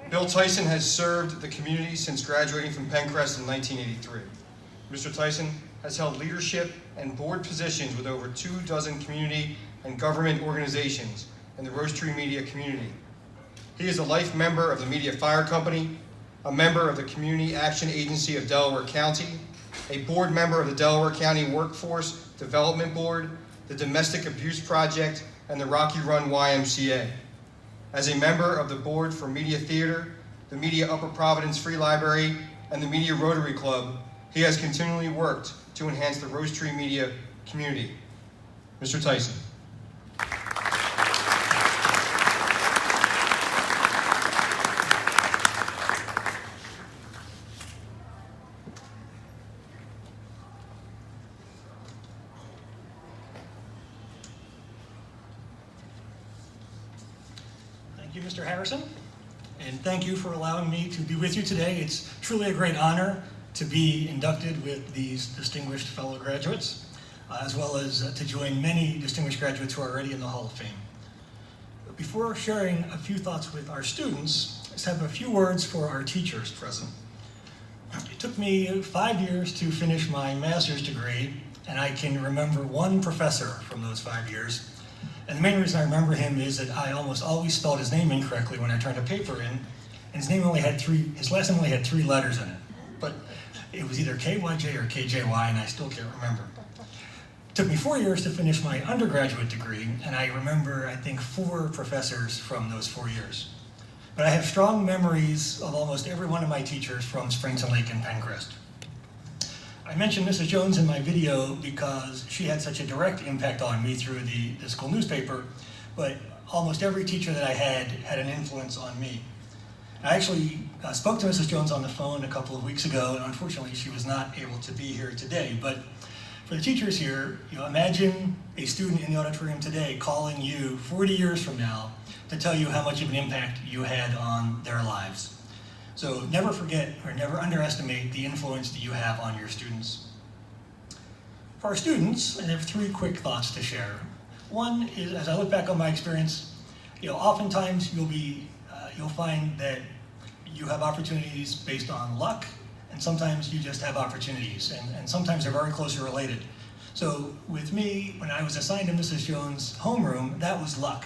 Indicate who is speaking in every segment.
Speaker 1: Bill Tyson has served the community since graduating from Penncrest in 1983. Mr. Tyson has held leadership and board positions with over 24 community and government organizations in the Rose Tree Media community. He is a life member of the Media Fire Company, a member of the Community Action Agency of Delaware County, a board member of the Delaware County Workforce Development Board, the Domestic Abuse Project, and the Rocky Run YMCA. As a member of the board for Media Theater, the Media Upper Providence Free Library, and the Media Rotary Club, he has continually worked to enhance the Rose Tree Media community. Mr. Tyson.
Speaker 2: Thank you, Mr. Harrison, and thank you for allowing me to be with you today. It's truly a great honor to be inducted with these distinguished fellow graduates, as well as to join many distinguished graduates who are already in the Hall of Fame. But before sharing a few thoughts with our students, let's have a few words for our teachers present. It took me 5 years to finish my master's degree, and I can remember one professor from those 5 years. And the main reason I remember him is that I almost always spelled his name incorrectly when I turned a paper in, and his last name only had 3 letters in it. But it was either KYJ or KJY, and I still can't remember. It took me 4 years to finish my undergraduate degree, and I remember, I think, 4 professors from those 4 years. But I have strong memories of almost every one of my teachers from Springton Lake and Penncrest. I mentioned Mrs. Jones in my video because she had such a direct impact on me through the school newspaper, but almost every teacher that I had an influence on me. I actually spoke to Mrs. Jones on the phone a couple of weeks ago, and unfortunately she was not able to be here today. But for the teachers here, imagine a student in the auditorium today calling you 40 years from now to tell you how much of an impact you had on their lives. So never forget or never underestimate the influence that you have on your students. For our students, I have 3 quick thoughts to share. One is, as I look back on my experience, oftentimes you'll find that you have opportunities based on luck, and sometimes you just have opportunities, and sometimes they're very closely related. So with me, when I was assigned to Mrs. Jones' homeroom, that was luck.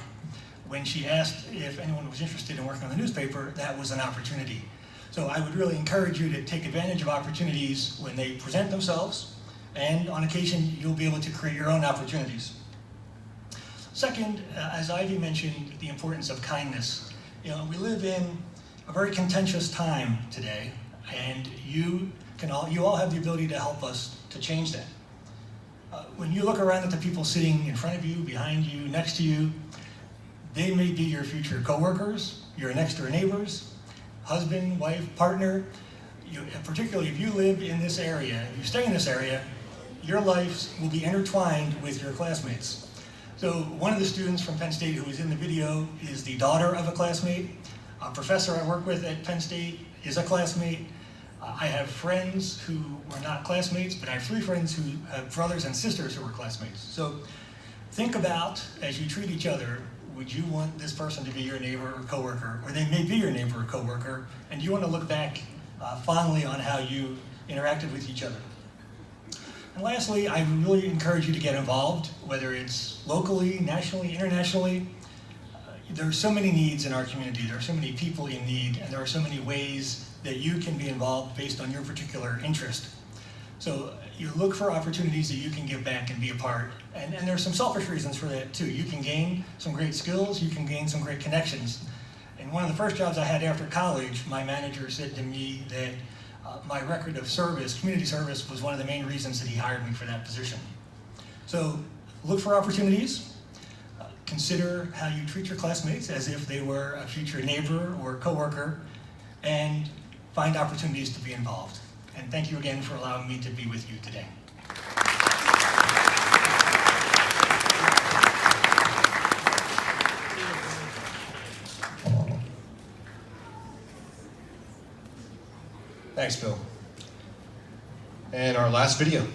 Speaker 2: When she asked if anyone was interested in working on the newspaper, that was an opportunity. So I would really encourage you to take advantage of opportunities when they present themselves, and on occasion, you'll be able to create your own opportunities. Second, as Ivy mentioned, the importance of kindness. We live in a very contentious time today, and you all have the ability to help us to change that. When you look around at the people sitting in front of you, behind you, next to you, they may be your future coworkers, your next door neighbors, husband, wife, partner. Particularly if you live in this area, if you stay in this area, your lives will be intertwined with your classmates. So one of the students from Penn State who is in the video is the daughter of a classmate. A professor I work with at Penn State is a classmate. I have friends who were not classmates, but I have 3 friends who have brothers and sisters who were classmates. So think about, as you treat each other, would you want this person to be your neighbor or coworker, or they may be your neighbor or coworker, and you want to look back fondly on how you interacted with each other. And lastly, I really encourage you to get involved, whether it's locally, nationally, internationally. There are so many needs in our community, there are so many people in need, and there are so many ways that you can be involved based on your particular interest. So you look for opportunities that you can give back and be a part. And there are some selfish reasons for that too. You can gain some great skills, you can gain some great connections. And one of the first jobs I had after college, my manager said to me that my record of service, community service, was one of the main reasons that he hired me for that position. So look for opportunities. Consider how you treat your classmates as if they were a future neighbor or coworker, and find opportunities to be involved. And thank you again for allowing me to be with you today.
Speaker 1: Thanks, Bill. And our last video.